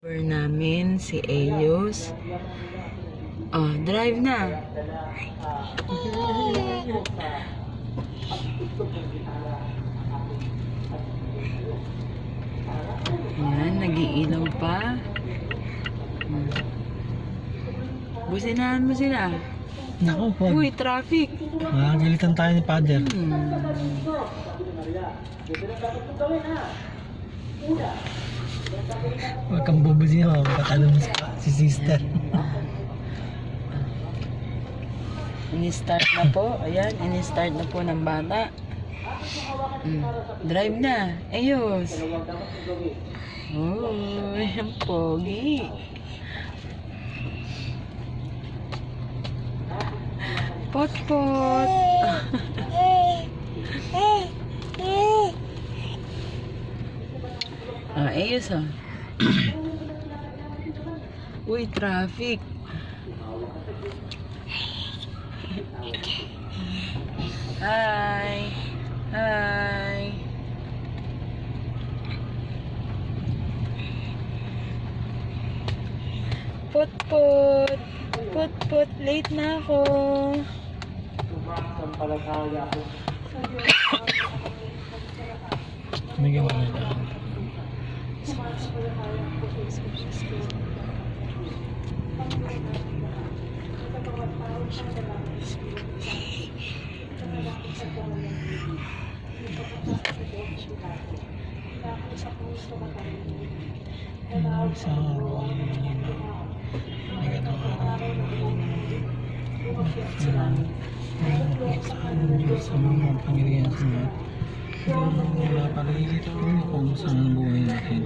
Namin si Eos. Oh, drive na. Yan, nag-iilaw pa. Businahan mo sila. Naku, wag. Uy, traffic. Makagalitan tayo ni Father. Huwag kang bubusina, makakatalo mo si sister. Ini-start na po. Ayan, ini-start na po ng bata. Drive na. Ayos. Uy, ang pogi. Pot-pot. Ayos ah. Uy, traffic. Hi. Hi. Pot-pot. Pot-pot. Late na ako. Bigyan mo na. Sa araw sa mga pangirihan sa mga wala pa rin ito kung saan ang buhay natin.